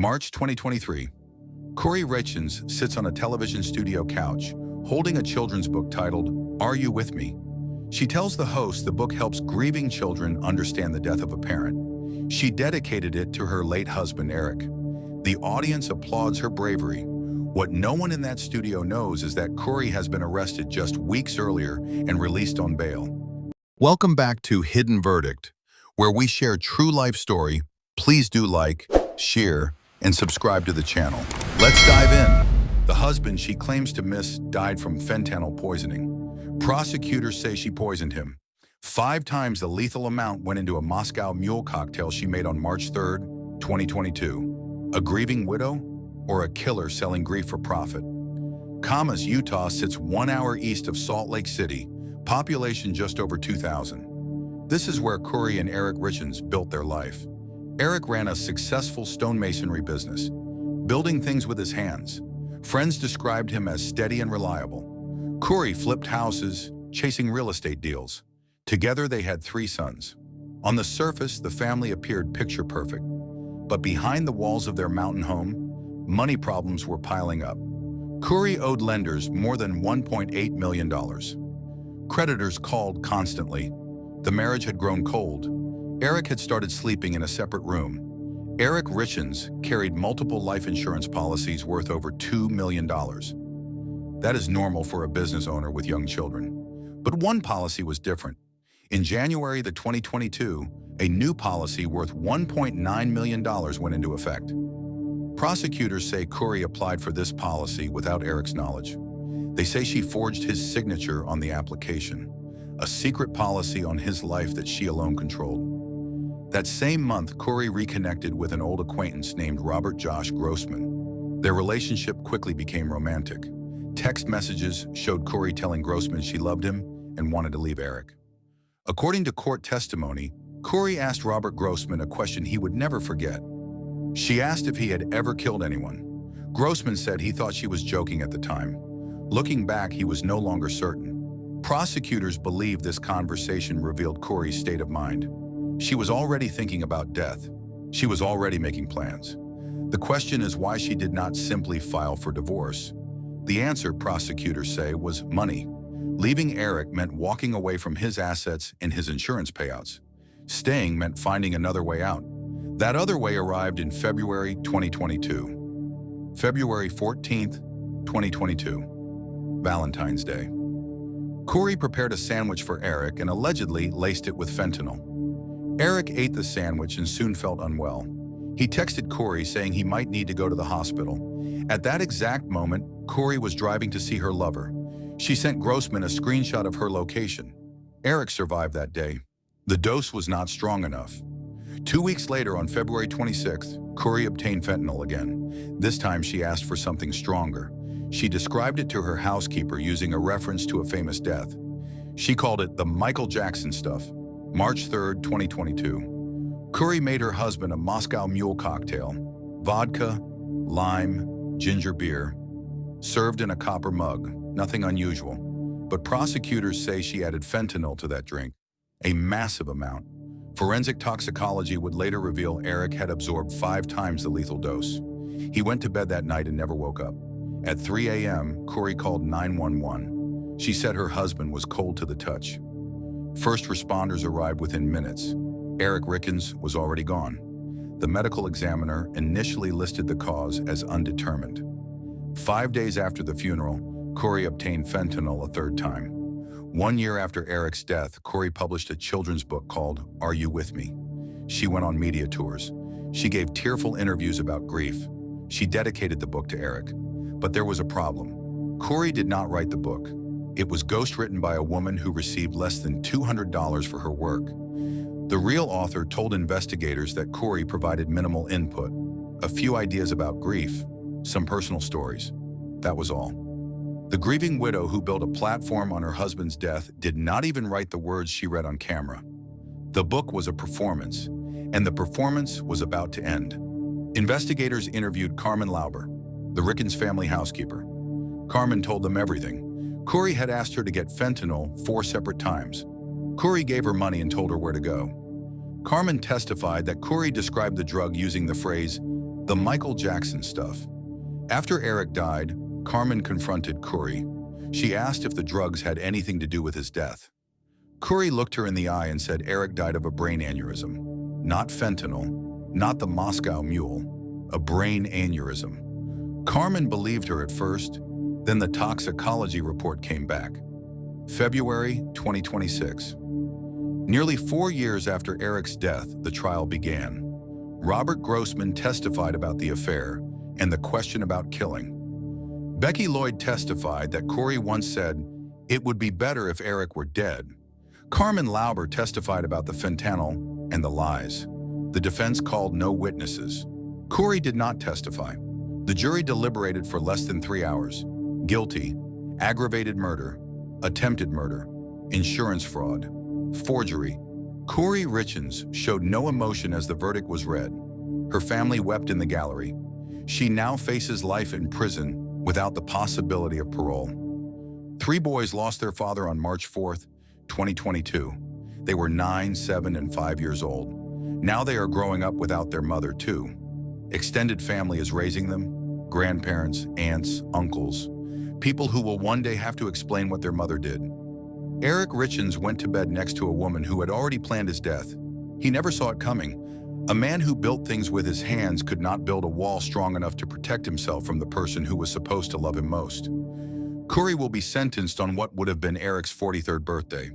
March 2023. Kouri Richins sits on a television studio couch, holding a children's book titled, Are You With Me? She tells the host the book helps grieving children understand the death of a parent. She dedicated it to her late husband, Eric. The audience applauds her bravery. What no one in that studio knows is that Kouri has been arrested just weeks earlier and released on bail. Welcome back to Hidden Verdict, where we share true life story. Please do like, share, and subscribe to the channel. Let's dive in. The husband she claims to miss died from fentanyl poisoning. Prosecutors say she poisoned him. 5 times the lethal amount went into a Moscow Mule cocktail she made on March 3rd, 2022. A grieving widow or a killer selling grief for profit? Kamas, Utah sits 1 hour east of Salt Lake City, population just over 2,000. This is where Kouri and Eric Richins built their life. Eric ran a successful stonemasonry business, building things with his hands. Friends described him as steady and reliable. Kouri flipped houses, chasing real estate deals. Together they had 3 sons. On the surface, the family appeared picture perfect. But behind the walls of their mountain home, money problems were piling up. Kouri owed lenders more than $1.8 million. Creditors called constantly. The marriage had grown cold. Eric had started sleeping in a separate room. Eric Richins carried multiple life insurance policies worth over $2 million. That is normal for a business owner with young children. But one policy was different. In January 2022, a new policy worth $1.9 million went into effect. Prosecutors say Kouri applied for this policy without Eric's knowledge. They say she forged his signature on the application, a secret policy on his life that she alone controlled. That same month, Kouri reconnected with an old acquaintance named Robert Josh Grossman. Their relationship quickly became romantic. Text messages showed Kouri telling Grossman she loved him and wanted to leave Eric. According to court testimony, Kouri asked Robert Grossman a question he would never forget. She asked if he had ever killed anyone. Grossman said he thought she was joking at the time. Looking back, he was no longer certain. Prosecutors believe this conversation revealed Kouri's state of mind. She was already thinking about death. She was already making plans. The question is why she did not simply file for divorce. The answer, prosecutors say, was money. Leaving Eric meant walking away from his assets and his insurance payouts. Staying meant finding another way out. That other way arrived in February 2022. February 14th, 2022. Valentine's Day. Kouri prepared a sandwich for Eric and allegedly laced it with fentanyl. Eric ate the sandwich and soon felt unwell. He texted Kouri saying he might need to go to the hospital. At that exact moment, Kouri was driving to see her lover. She sent Grossman a screenshot of her location. Eric survived that day. The dose was not strong enough. 2 weeks later, on February 26th, Kouri obtained fentanyl again. This time she asked for something stronger. She described it to her housekeeper using a reference to a famous death. She called it the Michael Jackson stuff. March 3rd, 2022. Kouri made her husband a Moscow Mule cocktail, vodka, lime, ginger beer, served in a copper mug, nothing unusual. But prosecutors say she added fentanyl to that drink, a massive amount. Forensic toxicology would later reveal Eric had absorbed 5 times the lethal dose. He went to bed that night and never woke up. At 3 a.m., Kouri called 911. She said her husband was cold to the touch. First responders arrived within minutes. Eric Richins was already gone. The medical examiner initially listed the cause as undetermined. 5 days after the funeral, Kouri obtained fentanyl a 3rd time. 1 year after Eric's death, Kouri published a children's book called Are You With Me? She went on media tours. She gave tearful interviews about grief. She dedicated the book to Eric. But there was a problem. Kouri did not write the book. It was ghostwritten by a woman who received less than $200 for her work. The real author told investigators that Kouri provided minimal input, a few ideas about grief, some personal stories. That was all. The grieving widow who built a platform on her husband's death did not even write the words she read on camera. The book was a performance, and the performance was about to end. Investigators interviewed Carmen Lauber, the Richins family housekeeper. Carmen told them everything. Kouri had asked her to get fentanyl 4 separate times. Kouri gave her money and told her where to go. Carmen testified that Kouri described the drug using the phrase, The Michael Jackson stuff. After Eric died, Carmen confronted Kouri. She asked if the drugs had anything to do with his death. Kouri looked her in the eye and said Eric died of a brain aneurysm. Not fentanyl, not the Moscow Mule, a brain aneurysm. Carmen believed her at first, then the toxicology report came back. February 2026. Nearly 4 years after Eric's death, the trial began. Robert Grossman testified about the affair and the question about killing. Becky Lloyd testified that Kouri once said, "It would be better if Eric were dead." Carmen Lauber testified about the fentanyl and the lies. The defense called no witnesses. Kouri did not testify. The jury deliberated for less than 3 hours. Guilty, aggravated murder, attempted murder, insurance fraud, forgery. Kouri Richins showed no emotion as the verdict was read. Her family wept in the gallery. She now faces life in prison without the possibility of parole. 3 boys lost their father on March 4th, 2022. They were 9, 7, and 5 years old. Now they are growing up without their mother too. Extended family is raising them, grandparents, aunts, uncles, people who will one day have to explain what their mother did. Eric Richins went to bed next to a woman who had already planned his death. He never saw it coming. A man who built things with his hands could not build a wall strong enough to protect himself from the person who was supposed to love him most. Kouri will be sentenced on what would have been Eric's 43rd birthday.